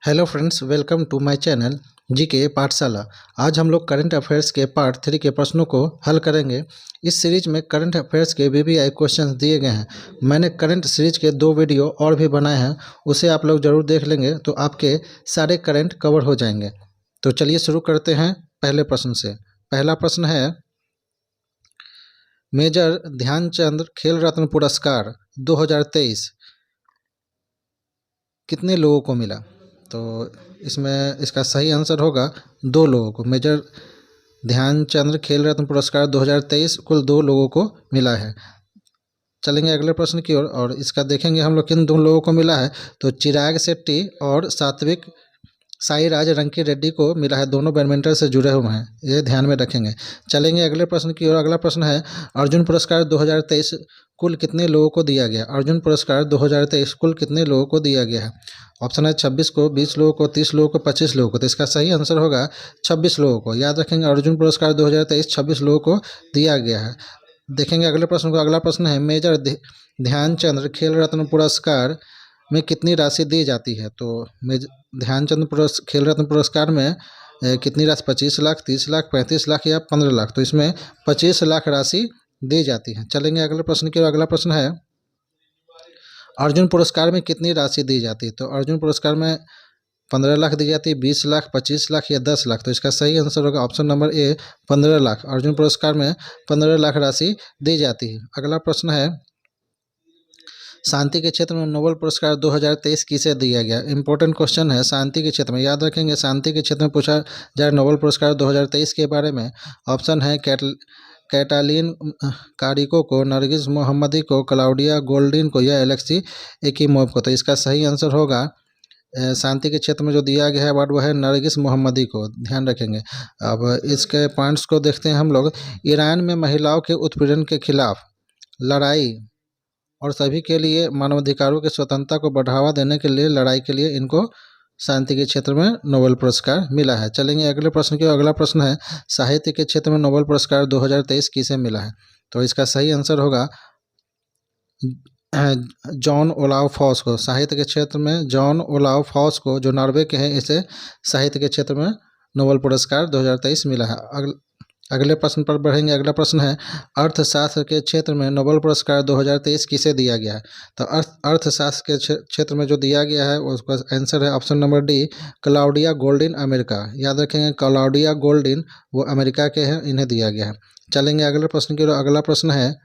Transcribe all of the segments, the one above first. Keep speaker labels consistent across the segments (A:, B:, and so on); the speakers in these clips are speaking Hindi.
A: Hello friends, welcome to my channel GK Pathshala. आज हम लोग करंट अफेयर्स के पार्ट 3 के प्रश्नों को हल करेंगे। इस सीरीज में करंट अफेयर्स के वीवीआई क्वेश्चंस दिए गए हैं। मैंने करंट सीरीज के 2 वीडियो और भी बनाए हैं, उसे आप लोग ज़रूर देख लेंगे तो आपके सारे करंट कवर हो जाएंगे। तो चलिए शुरू करते हैं पहले प्रश्न से। पहला प्रश्न है, मेजर ध्यानचंद खेल रत्न पुरस्कार 2023 कितने लोगों को मिला? तो इसमें इसका सही आंसर होगा 2 लोगों को। मेजर ध्यानचंद खेल रत्न पुरस्कार 2023 कुल 2 लोगों को मिला है। चलेंगे अगले प्रश्न की ओर और इसका देखेंगे हम लोग किन 2 लोगों को मिला है। तो चिराग शेट्टी और सात्विक साईराज रंकी रेड्डी को मिला है। दोनों बैडमिंटन से जुड़े हुए हैं, ये ध्यान में रखेंगे। चलेंगे अगले प्रश्न की ओर। अगला प्रश्न है, अर्जुन पुरस्कार 2023 कुल कितने लोगों को दिया गया? अर्जुन पुरस्कार 2023 कुल कितने लोगों को दिया गया है? ऑप्शन है 26 को, 20 लोगों को, 30 लोगों को, 25 लोगों को। तो इसका सही आंसर होगा 26 लोगों को। याद रखेंगे, अर्जुन पुरस्कार 2023 26 लोगों को दिया गया है। देखेंगे अगले प्रश्न को। अगला प्रश्न है, मेजर ध्यानचंद खेल रत्न पुरस्कार में कितनी राशि दी जाती है? तो ध्यानचंद खेल रत्न पुरस्कार में कितनी राशि? 25 लाख, 30 लाख, 35 लाख या 15 लाख? तो इसमें 25 लाख राशि दी जाती है। चलेंगे अगले प्रश्न की ओर। अगला प्रश्न है, अर्जुन पुरस्कार में कितनी राशि दी जाती है? तो अर्जुन पुरस्कार में 15 लाख दी जाती है, 20 लाख, 25 लाख या 10 लाख? तो इसका सही आंसर होगा ऑप्शन नंबर ए, 15 लाख। अर्जुन पुरस्कार में 15 लाख राशि दी जाती है। अगला प्रश्न है, शांति के क्षेत्र में नोबेल पुरस्कार 2023 किसे दिया गया? इंपॉर्टेंट क्वेश्चन है शांति के क्षेत्र में। याद रखेंगे, शांति के क्षेत्र में पूछा जाए नोबेल पुरस्कार 2023 के बारे में। ऑप्शन है कैटालीन कारिको को, नरगिस मोहम्मदी को, क्लाउडिया गोल्डिन को या एलेक्सी एकीमोव को। तो इसका सही आंसर होगा शांति के क्षेत्र में जो दिया गया है अवार्ड वो है नरगिस मोहम्मदी को। ध्यान रखेंगे। अब इसके पॉइंट्स को देखते हैं हम लोग। ईरान में महिलाओं के उत्पीड़न के खिलाफ लड़ाई और सभी के लिए मानवाधिकारों की स्वतंत्रता को बढ़ावा देने के लिए लड़ाई के लिए इनको शांति के क्षेत्र में नोबेल पुरस्कार मिला है। चलेंगे अगले प्रश्न की। अगला प्रश्न है, साहित्य के क्षेत्र में नोबेल पुरस्कार 2023 किसे मिला है? तो इसका सही आंसर होगा जॉन ओलाव फॉस को। साहित्य के क्षेत्र में जॉन ओलाव फॉस को, जो नॉर्वे के हैं, इसे साहित्य के क्षेत्र में नोबेल पुरस्कार 2023 मिला है। अगले प्रश्न पर बढ़ेंगे। अगला प्रश्न है, अर्थशास्त्र के क्षेत्र में नोबेल पुरस्कार 2023 किसे दिया गया है? तो अर्थशास्त्र के क्षेत्र में जो दिया गया है उसका आंसर है option number D, Claudia Goldin America. याद रखेंगे, क्लाउडिया गोल्डिन वो अमेरिका के हैं, इन्हें दिया गया है। चलेंगे अगले प्रश्न की ओर। अगला प्रश्न है,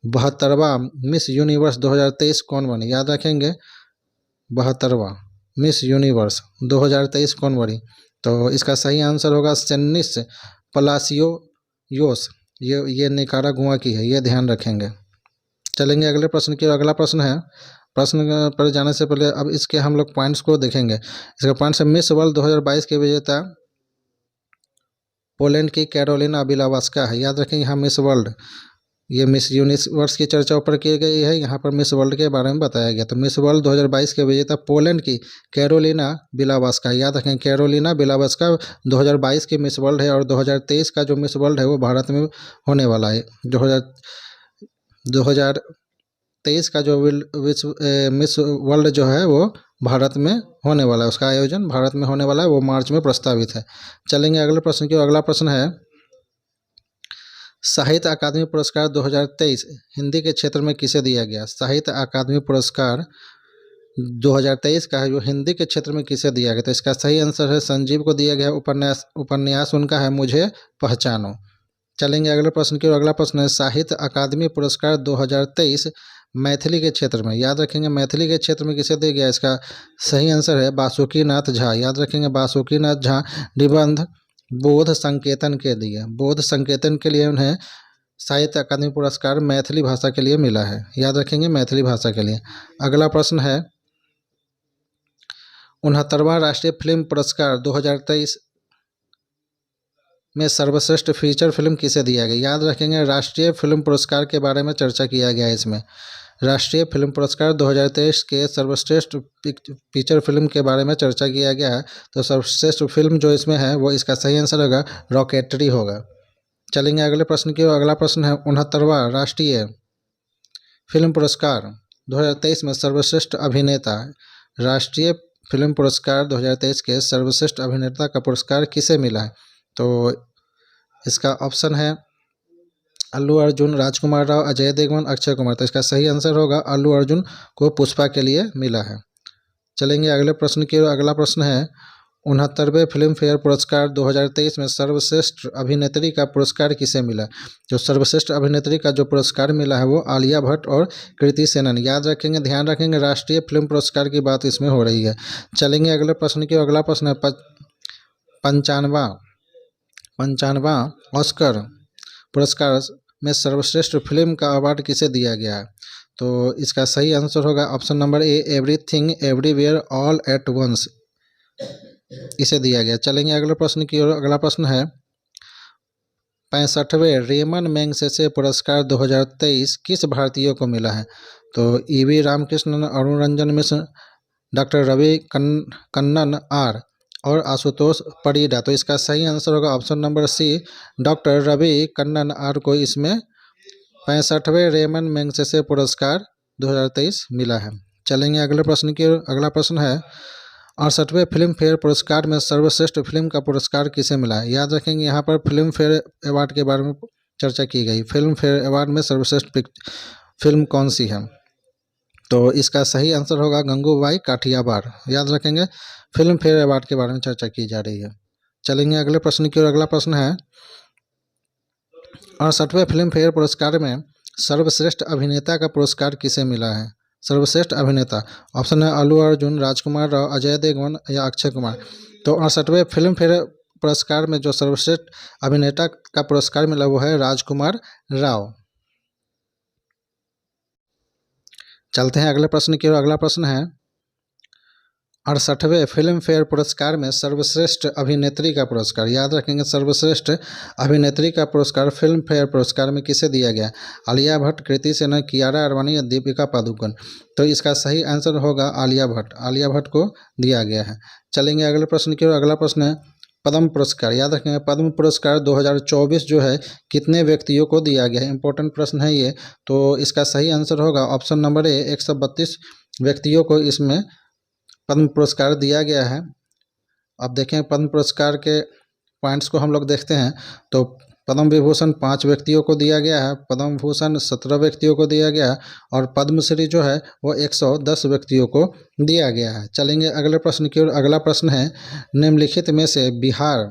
A: 72वां मिस यूनिवर्स 2023 कौन बनी? याद रखेंगे, 72वां मिस यूनिवर्स 2023 कौन बनी? तो इसका सही आंसर होगा सेनिस पलासियोस। ये निकारागुआ की है, ये ध्यान रखेंगे। चलेंगे अगले प्रश्न की ओर। अगला प्रश्न है, प्रश्न पर जाने से पहले अब इसके हम लोग पॉइंट्स को देखेंगे। इसका पॉइंट्स है, मिस वर्ल्ड 2022 के विजेता पोलैंड की कैरोलिना बिलावास्का है। याद रखेंगे, हाँ, मिस वर्ल्ड, ये मिस यूनिवर्स की चर्चा ऊपर की गई है, यहाँ पर मिस वर्ल्ड के बारे में बताया गया। तो मिस वर्ल्ड 2022 के विजेता पोलैंड की कैरोलिना बिलावास्का। याद रखें, कैरोलिना बिलावास्का 2022 की मिस वर्ल्ड है और 2023 का जो मिस वर्ल्ड है वो भारत में होने वाला है। 2023 का जो मिस वर्ल्ड जो है वो भारत में होने वाला है, उसका आयोजन भारत में होने वाला है, वो मार्च में प्रस्तावित है। चलेंगे अगले प्रश्न की। अगला प्रश्न है, साहित्य अकादमी पुरस्कार 2023 हिंदी के क्षेत्र में किसे दिया गया? साहित्य अकादमी पुरस्कार 2023 का है जो हिंदी के क्षेत्र में किसे दिया गया? तो इसका सही आंसर है संजीव को दिया गया। उपन्यास उनका है मुझे पहचानो। चलेंगे अगले प्रश्न की ओर। अगला प्रश्न है, साहित्य अकादमी पुरस्कार 2023 मैथिली के क्षेत्र में। याद रखेंगे, मैथिली के क्षेत्र में किसे दिया गया? इसका सही आंसर है बासुकीनाथ झा। याद रखेंगे, बासुकीनाथ झा निबंध बोध संकेतन के लिए उन्हें साहित्य अकादमी पुरस्कार मैथिली भाषा के लिए मिला है। याद रखेंगे, मैथिली भाषा के लिए। अगला प्रश्न है, 69वां राष्ट्रीय फिल्म पुरस्कार 2023 में सर्वश्रेष्ठ फीचर फिल्म किसे दिया गया? याद रखेंगे, राष्ट्रीय फिल्म पुरस्कार के बारे में चर्चा किया गया है इसमें। राष्ट्रीय फिल्म पुरस्कार 2023 के सर्वश्रेष्ठ फीचर फिल्म के बारे में चर्चा किया गया है। तो सर्वश्रेष्ठ फिल्म जो इसमें है वो इसका सही आंसर होगा रॉकेटरी होगा। चलेंगे अगले प्रश्न की ओर। अगला प्रश्न है, 69वां राष्ट्रीय फिल्म पुरस्कार 2023 में सर्वश्रेष्ठ अभिनेता। राष्ट्रीय फिल्म पुरस्कार 2023 के सर्वश्रेष्ठ अभिनेता का पुरस्कार किसे मिला है? तो इसका ऑप्शन है अल्लू अर्जुन, राजकुमार राव, अजय देवगन, अक्षय कुमार। तो इसका सही आंसर होगा अल्लू अर्जुन को पुष्पा के लिए मिला है। चलेंगे अगले प्रश्न की ओर। अगला प्रश्न है 69वें फिल्म फेयर पुरस्कार 2023 में सर्वश्रेष्ठ अभिनेत्री का पुरस्कार किसे मिला? जो सर्वश्रेष्ठ अभिनेत्री का जो पुरस्कार मिला है वो आलिया भट्ट और कृति सेनन। याद रखेंगे, ध्यान रखेंगे, राष्ट्रीय फिल्म पुरस्कार की बात इसमें हो रही है। चलेंगे अगले प्रश्न की ओर। अगला प्रश्न है 55वां ऑस्कर पुरस्कार में सर्वश्रेष्ठ फिल्म का अवार्ड किसे दिया गया है? तो इसका सही आंसर होगा option number A, everything everywhere all at once, इसे दिया गया। चलेंगे अगले प्रश्न की ओर। अगला प्रश्न है 65वें रेमन मैगसेसे पुरस्कार 2023 किस भारतीय को मिला है? तो E V Ramakrishnan, Arun Ranjan Mishra, doctor Ravi Kannan R और आशुतोष परिडा। तो इसका सही आंसर होगा option number C, doctor Ravi Kannan R को इसमें 65वें रेमन मैगसेसे पुरस्कार 2023 मिला है। चलेंगे अगले प्रश्न की ओर। अगला प्रश्न है 68वें फिल्म फेयर पुरस्कार में सर्वश्रेष्ठ फिल्म का पुरस्कार किसे मिला है? याद रखेंगे, यहाँ पर फिल्म फेयर अवार्ड के बारे में चर्चा की गई। फिल्म फेयर अवार्ड में सर्वश्रेष्ठ फिल्म कौन सी है? तो इसका सही आंसर होगा गंगूबाई काठियावाड़। याद रखेंगे, फिल्म फेयर अवार्ड के बारे में चर्चा की जा रही है। चलेंगे अगले प्रश्न की ओर। अगला प्रश्न है 68वें फिल्म फेयर पुरस्कार में सर्वश्रेष्ठ अभिनेता का पुरस्कार किसे मिला है? सर्वश्रेष्ठ अभिनेता ऑप्शन है अल्लू अर्जुन, राजकुमार राव, अजय देवगन या अक्षय कुमार। तो 68वें फिल्म फेयर पुरस्कार में जो सर्वश्रेष्ठ अभिनेता का पुरस्कार मिला वो है राजकुमार राव। चलते हैं अगले प्रश्न की ओर। अगला प्रश्न है 68वें फिल्म फेयर पुरस्कार में सर्वश्रेष्ठ अभिनेत्री का पुरस्कार। याद रखेंगे, सर्वश्रेष्ठ अभिनेत्री का पुरस्कार फिल्म फेयर पुरस्कार में किसे दिया गया? आलिया भट्ट, कृति सेनन, कियारा अडवाणी या दीपिका पादुकोण। तो इसका सही आंसर होगा आलिया भट्ट। आलिया भट्ट को दिया गया है। चलेंगे अगले प्रश्न की ओर। अगला प्रश्न है पद्म पुरस्कार। याद रखेंगे, पद्म पुरस्कार 2024 जो है कितने व्यक्तियों को दिया गया है? इंपॉर्टेंट प्रश्न है ये। तो इसका सही आंसर होगा ऑप्शन नंबर ए, 132 व्यक्तियों को इसमें पद्म पुरस्कार दिया गया है। अब देखें पद्म पुरस्कार के पॉइंट्स को हम लोग देखते हैं तो पद्म विभूषण 5 व्यक्तियों को दिया गया है, पद्म भूषण 17 व्यक्तियों को दिया गया है और पद्मश्री जो है वो 110 व्यक्तियों को दिया गया है। चलेंगे अगले प्रश्न की ओर। अगला प्रश्न है निम्नलिखित में से बिहार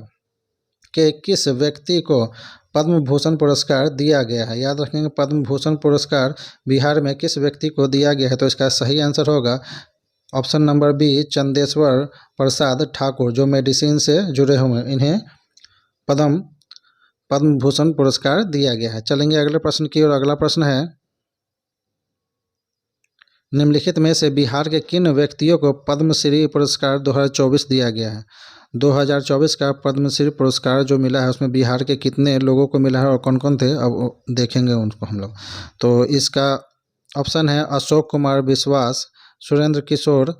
A: के किस व्यक्ति को पद्म भूषण पुरस्कार दिया गया है? याद रखेंगे, पद्म भूषण पुरस्कार बिहार में किस व्यक्ति को दिया गया है? तो इसका सही आंसर होगा option number B, Chandeshwar Prasad Thakur, जो मेडिसिन से जुड़े हुए हैं, इन्हें पद्म भूषण पुरस्कार दिया गया है। चलेंगे अगले प्रश्न की ओर। अगला प्रश्न है निम्नलिखित में से बिहार के किन व्यक्तियों को पद्मश्री पुरस्कार 2024 दिया गया है? 2024 का पद्मश्री पुरस्कार जो मिला है उसमें बिहार के कितने लोगों को मिला है और कौन कौन थे, अब देखेंगे उनको हम लोग। तो इसका ऑप्शन है अशोक कुमार विश्वास, सुरेंद्र किशोर,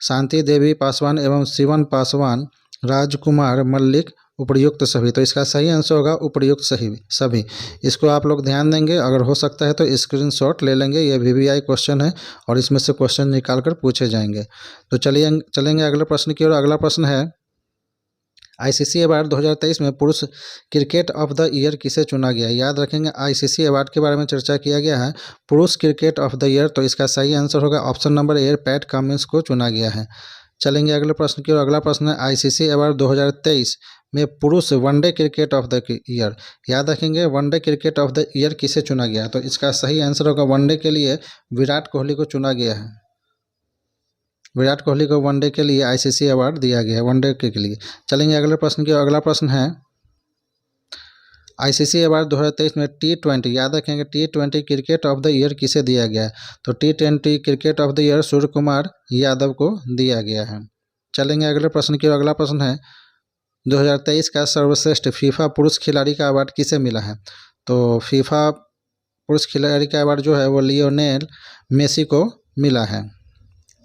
A: शांति देवी पासवान एवं शिवन पासवान, राजकुमार मल्लिक, उपर्युक्त सभी। तो इसका सही आंसर होगा उपर्युक्त सभी। इसको आप लोग ध्यान देंगे, अगर हो सकता है तो स्क्रीनशॉट ले लेंगे। ये VVI क्वेश्चन है और इसमें से क्वेश्चन निकाल कर पूछे जाएंगे। तो चलेंगे अगले प्रश्न की ओर। अगला प्रश्न है ICC अवार्ड 2023 में पुरुष क्रिकेट ऑफ द ईयर किसे चुना गया? याद रखेंगे, ICC अवार्ड के बारे में चर्चा किया गया है, पुरुष क्रिकेट ऑफ द ईयर। तो इसका सही आंसर होगा ऑप्शन नंबर ए, पैट कमिंस को चुना गया है। चलेंगे अगले प्रश्न की ओर। अगला प्रश्न है ICC अवार्ड 2023 में पुरुष one day cricket of the year. याद रखेंगे, one day cricket of the year किसे चुना गया? तो इसका सही आंसर होगा वनडे के लिए विराट कोहली को चुना गया है। विराट कोहली को वनडे के लिए ICC अवार्ड दिया गया है, वनडे के लिए। चलेंगे अगले प्रश्न की। अगला प्रश्न है ICC अवार्ड 2023 में T20, याद रखेंगे, T20 cricket of the year किसे दिया गया है? तो T20 cricket of the year Surya Kumar Yadav को दिया गया है। चलेंगे अगले प्रश्न की। अगला प्रश्न है 2023 का सर्वश्रेष्ठ फीफा पुरुष खिलाड़ी का अवार्ड किसे मिला है? तो फीफा पुरुष खिलाड़ी का अवार्ड जो है वो लियोनेल मेसी को मिला है।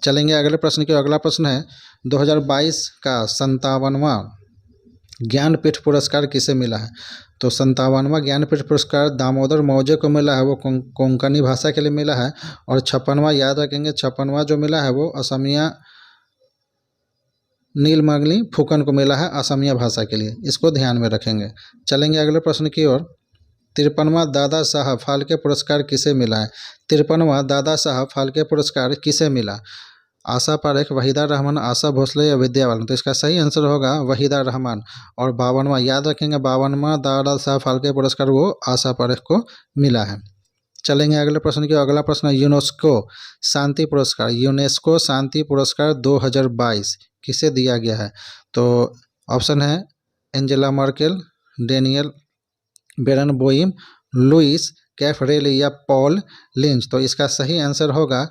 A: चलेंगे अगले प्रश्न की। अगला प्रश्न है 2022 का 57वां ज्ञानपीठ पुरस्कार किसे मिला है? तो 57वां ज्ञानपीठ पुरस्कार दामोदर मौजे को मिला है, वो कोंकणी भाषा के लिए मिला है। और 56वां, याद रखेंगे, 56वां जो मिला है वो असमिया नीलमणि फुकन को मिला है असमिया भाषा के लिए, इसको ध्यान में रखेंगे। चलेंगे अगले प्रश्न की ओर। 53वां दादा साहब फाल्के पुरस्कार किसे मिला है? 53वां दादा साहब फाल्के पुरस्कार किसे मिला? आशा पारेख, वहीदा रहमान, आशा भोसले या विद्या बालन? तो इसका सही आंसर होगा वहीदा रहमान। और 52वां, याद रखेंगे 52वां दादा साहब फाल्के पुरस्कार वो आशा पारेख को मिला है। चलेंगे अगले प्रश्न की। अगला प्रश्न, यूनेस्को शांति पुरस्कार, यूनेस्को शांति पुरस्कार 2022 किसे दिया गया है? तो ऑप्शन है Angela Merkel, Daniel Barenboim, Luis Caffarelli या पॉल लिंच? तो इसका सही आंसर होगा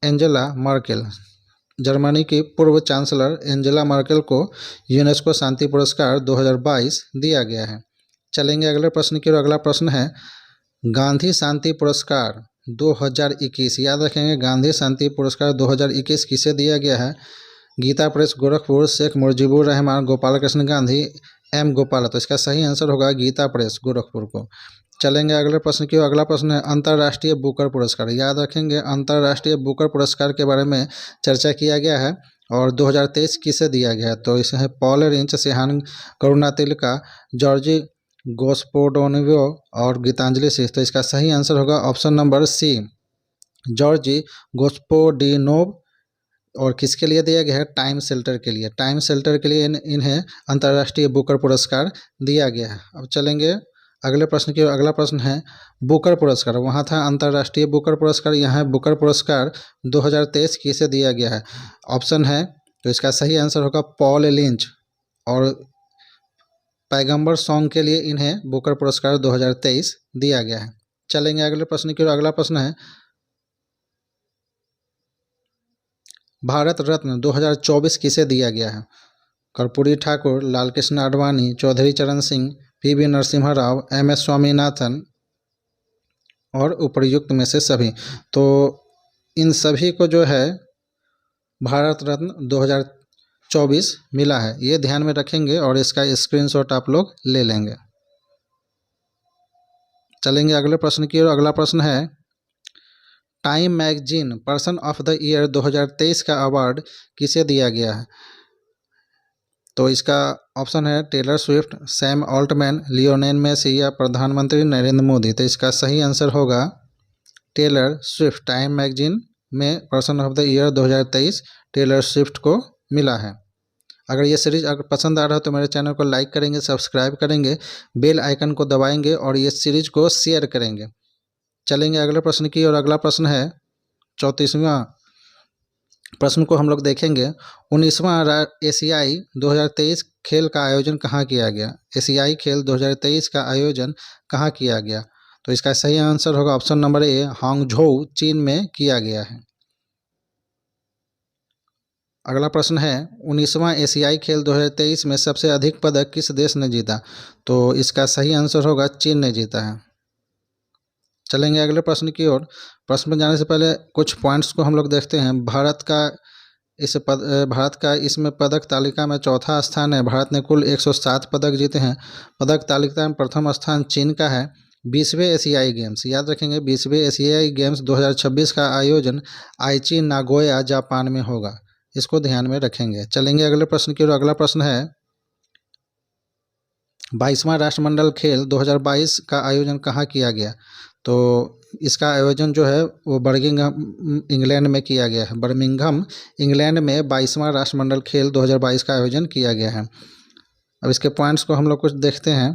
A: एंजेला मर्केल। जर्मनी की पूर्व चांसलर एंजेला मर्केल को यूनेस्को शांति पुरस्कार 2022 दिया गया है। चलेंगे अगले प्रश्न की ओर। अगला प्रश्न है गांधी शांति पुरस्कार 2021, याद रखेंगे गांधी शांति पुरस्कार 2021 किसे दिया गया है? Gita press Gorakhpur, Sheikh Mujibur Rahman, Gopal Krishna Gandhi, M Gopal? तो इसका सही आंसर होगा गीता प्रेस गोरखपुर को। चलेंगे अगले प्रश्न की ओर। अगला प्रश्न है अंतर्राष्ट्रीय बुकर पुरस्कार, याद रखेंगे अंतर्राष्ट्रीय बुकर पुरस्कार के बारे में चर्चा किया गया है और 2023 किसे दिया गया है? तो इसे है Paul wrench, Sheehan Karunatilaka, Georgy गोस्पोडोनिवो और गीतांजलि सिंह? तो इसका सही आंसर होगा ऑप्शन नंबर सी, जॉर्जी गोस्पोडिनोव। और किसके लिए दिया गया है? टाइम शेल्टर के लिए। टाइम शेल्टर के लिए इन्हें अंतर्राष्ट्रीय बुकर पुरस्कार दिया गया है। अब चलेंगे अगले प्रश्न की। अगला प्रश्न है बुकर पुरस्कार, वहाँ था अंतर्राष्ट्रीय बुकर पुरस्कार, यहाँ है बुकर पुरस्कार 2023 किसे दिया गया है? ऑप्शन है, तो इसका सही आंसर होगा पॉल लिंच। और पैगंबर सॉन्ग के लिए इन्हें बुकर पुरस्कार 2023 दिया गया है। चलेंगे अगले प्रश्न की ओर। अगला प्रश्न है भारत रत्न 2024 किसे दिया गया है? कर्पूरी ठाकुर, लालकृष्ण आडवाणी, चौधरी चरण सिंह, पी.वी. नरसिम्हा राव, एम.एस. स्वामीनाथन और उपर्युक्त में से सभी? तो इन सभी को जो है भारत रत्न 2024 मिला है, ये ध्यान में रखेंगे और इसका स्क्रीनशॉट आप लोग ले लेंगे। चलेंगे अगले प्रश्न की ओर। अगला प्रश्न है time magazine person of the year 2023 का अवार्ड किसे दिया गया है? तो इसका ऑप्शन है Taylor Swift, Sam Altman, Lionel Messi या प्रधानमंत्री नरेंद्र मोदी? तो इसका सही आंसर होगा टेलर स्विफ्ट। टाइम मैगजीन में person of the year 2023 Taylor Swift को मिला है। अगर ये सीरीज अगर पसंद आ रहा है तो मेरे चैनल को लाइक करेंगे, सब्सक्राइब करेंगे, बेल आइकन को दबाएंगे और ये सीरीज को शेयर करेंगे। चलेंगे अगले प्रश्न की और अगला प्रश्न है 34वां प्रश्न को हम लोग देखेंगे। 19वां एशियाई 2023 खेल का आयोजन कहाँ किया गया? एशियाई खेल 2023 का आयोजन कहाँ किया गया? तो इसका सही आंसर होगा ऑप्शन नंबर ए, हांगझोउ चीन में किया गया है। अगला प्रश्न है 19वां एशियाई खेल 2023 में सबसे अधिक पदक किस देश ने जीता? तो इसका सही आंसर होगा चीन ने जीता है। चलेंगे अगले प्रश्न की ओर। प्रश्न में जाने से पहले कुछ पॉइंट्स को हम लोग देखते हैं। भारत का इसमें पदक तालिका में चौथा स्थान है। भारत ने कुल 107 पदक जीते हैं। पदक तालिका में प्रथम स्थान चीन का है। 20वें एशियाई गेम्स, याद रखेंगे 20वें एशियाई गेम्स 2026 का आयोजन आइची नागोया जापान में होगा, इसको ध्यान में रखेंगे। चलेंगे अगले प्रश्न की ओर। अगला प्रश्न है 22वां राष्ट्रमंडल खेल 2022 का आयोजन कहाँ किया गया? तो इसका आयोजन जो है वो बर्मिंघम इंग्लैंड में किया गया है। बर्मिंघम इंग्लैंड में 22वां राष्ट्रमंडल खेल 2022 का आयोजन किया गया है। अब इसके पॉइंट्स को हम लोग कुछ देखते हैं।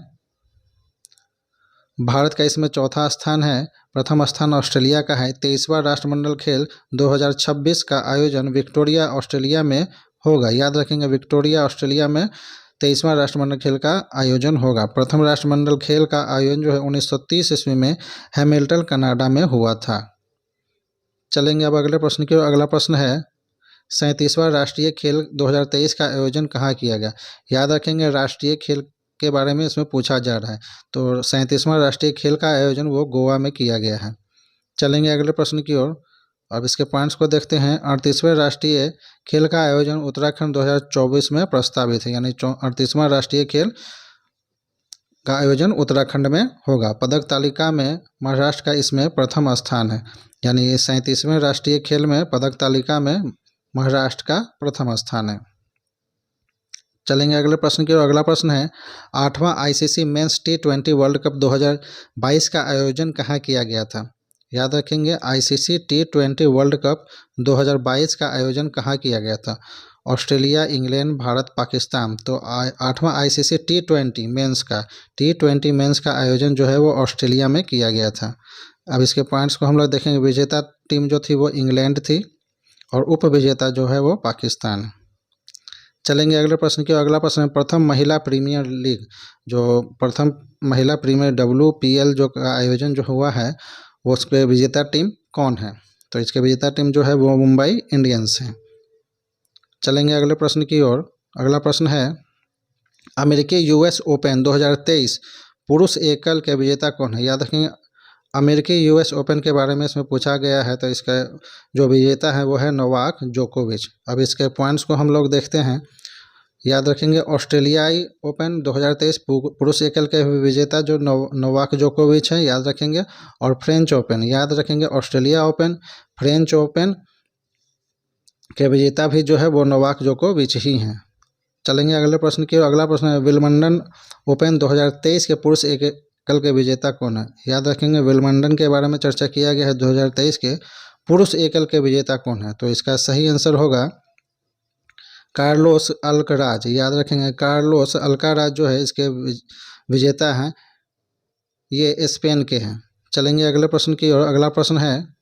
A: भारत का इसमें चौथा स्थान है। प्रथम स्थान ऑस्ट्रेलिया का है। 23वां राष्ट्रमंडल खेल 2026 का आयोजन विक्टोरिया ऑस्ट्रेलिया में होगा। याद रखेंगे विक्टोरिया ऑस्ट्रेलिया में 23वां राष्ट्रमंडल खेल का आयोजन होगा। प्रथम राष्ट्रमंडल खेल का आयोजन जो है 1930 ईस्वी में हैमिल्टन कनाडा में हुआ था। चलेंगे अब अगले प्रश्न की ओर। अगला प्रश्न है 37वां राष्ट्रीय खेल 2023 का आयोजन कहाँ किया गया? याद रखेंगे राष्ट्रीय खेल के बारे में इसमें पूछा जा रहा है, तो 37वां राष्ट्रीय खेल का आयोजन वो गोवा में किया गया है। चलेंगे अगले प्रश्न की ओर। अब इसके पॉइंट्स को देखते हैं। 38वें राष्ट्रीय खेल का आयोजन उत्तराखंड 2024 में प्रस्तावित है, यानी 38वां राष्ट्रीय खेल का आयोजन उत्तराखंड में होगा। पदक तालिका में महाराष्ट्र का इसमें प्रथम स्थान है, यानी 37वें राष्ट्रीय खेल में पदक तालिका में महाराष्ट्र का प्रथम स्थान है। चलेंगे अगले प्रश्न की ओर। अगला प्रश्न है 8वां ICC men's T20 world cup 2022 का आयोजन कहाँ किया गया था। याद रखेंगे, आईसीसी T20 वर्ल्ड कप 2022 का आयोजन कहाँ किया गया था। Australia, England, Bharat, Pakistan. तो 8वां आईसीसी T20 मेंस का आयोजन जो है वो ऑस्ट्रेलिया में किया गया था। अब इसके पॉइंट्स को हम लोग देखेंगे। विजेता टीम जो थी वो इंग्लैंड थी और उप विजेता जो है वो पाकिस्तान। चलेंगे अगले प्रश्न की। अगला प्रश्न है प्रथम महिला प्रीमियर लीग, जो प्रथम महिला प्रीमियर WPL जो का आयोजन जो हुआ है वो उसके विजेता टीम कौन है। तो इसके विजेता टीम जो है वो मुंबई इंडियंस है। चलेंगे अगले प्रश्न की ओर। अगला प्रश्न है अमेरिकी यूएस ओपन 2023 पुरुष एकल के विजेता कौन है। याद रखेंगे, अमेरिकी यूएस ओपन के बारे में इसमें पूछा गया है। तो इसका जो विजेता है वो है नोवाक जोकोविच। अब इसके पॉइंट्स को हम लोग देखते हैं। याद रखेंगे, ऑस्ट्रेलियाई ओपन 2023 पुरुष एकल के विजेता जो नोवाक जोकोविच है, याद रखेंगे। और फ्रेंच ओपन, याद रखेंगे, ऑस्ट्रेलिया ओपन, फ्रेंच ओपन के विजेता भी जो है वो नोवाक जोकोविच ही हैं। चलेंगे अगले प्रश्न की। अगला प्रश्न है विल्मंडन ओपन 2023 के पुरुष एकल के विजेता कौन है। याद रखेंगे, विल्मंडन के बारे में चर्चा किया गया है। 2023 के पुरुष एकल के विजेता कौन है। तो इसका सही आंसर होगा कार्लोस अल्कराज। याद रखेंगे, कार्लोस अल्काराज जो है इसके विजेता हैं, ये स्पेन के हैं। चलेंगे अगले प्रश्न की ओर। अगला प्रश्न है,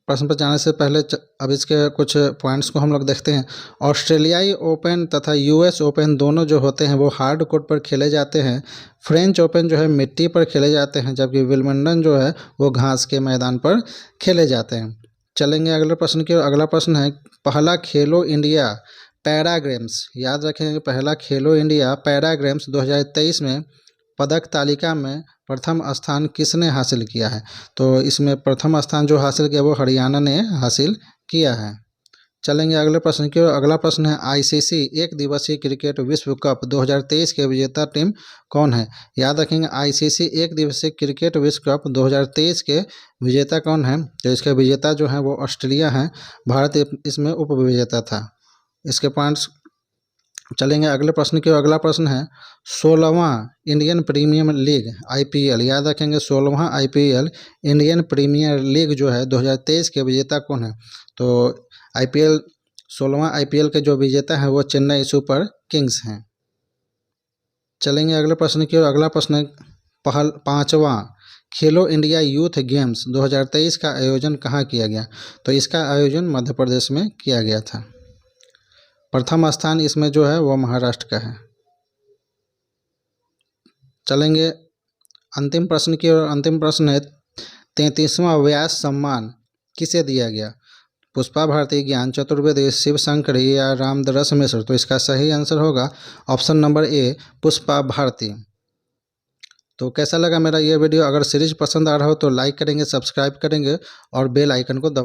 A: प्रश्न पर जाने से पहले अब इसके कुछ पॉइंट्स को हम लोग देखते हैं। ऑस्ट्रेलियाई ओपन तथा यूएस ओपन दोनों जो होते हैं वो हार्ड कोर्ट पर खेले जाते हैं। फ्रेंच ओपन जो है मिट्टी पर खेले जाते हैं, जबकि विल्मंडन जो है वो घास के मैदान पर खेले जाते हैं। चलेंगे अगले प्रश्न की ओर। अगला प्रश्न है पहला खेलो इंडिया पैरा गेम्स, याद रखेंगे, पहला खेलो इंडिया पैरा गेम्स 2023 में पदक तालिका में प्रथम स्थान किसने हासिल किया है। तो इसमें प्रथम स्थान जो हासिल किया वो हरियाणा ने हासिल किया है। चलेंगे अगले प्रश्न की ओर। अगला प्रश्न है आईसीसी एक दिवसीय क्रिकेट विश्व कप 2023 के विजेता टीम कौन है। याद रखेंगे, आईसीसी एक दिवसीय क्रिकेट विश्व कप 2023 के विजेता कौन है। तो इसके विजेता जो है वो ऑस्ट्रेलिया हैं, भारत इसमें उप विजेता था। इसके पॉइंट्स चलेंगे अगले प्रश्न की ओर। अगला प्रश्न है 16वां इंडियन प्रीमियर लीग IPL, याद रखेंगे, 16वां IPL इंडियन प्रीमियर लीग जो है 2023 के विजेता कौन है। तो IPL 16वां IPL के जो विजेता हैं वो चेन्नई सुपर किंग्स हैं। चलेंगे अगले प्रश्न की ओर। अगला प्रश्न है 5वां खेलो इंडिया यूथ गेम्स 2023 का आयोजन कहाँ किया गया। तो इसका आयोजन मध्य प्रदेश में किया गया था। प्रथम स्थान इसमें जो है वो महाराष्ट्र का है। चलेंगे अंतिम प्रश्न की ओर। अंतिम प्रश्न है 33वां व्यास सम्मान किसे दिया गया। पुष्पा भारती, ज्ञान चतुर्वेदी, शिव शंकरी या रामदरस मिश्र। तो इसका सही आंसर होगा option number A, Pushpa Bharti. तो कैसा लगा मेरा ये वीडियो। अगर सीरीज पसंद आ रहा हो तो लाइक करेंगे, सब्सक्राइब करेंगे और बेल आइकन को दबा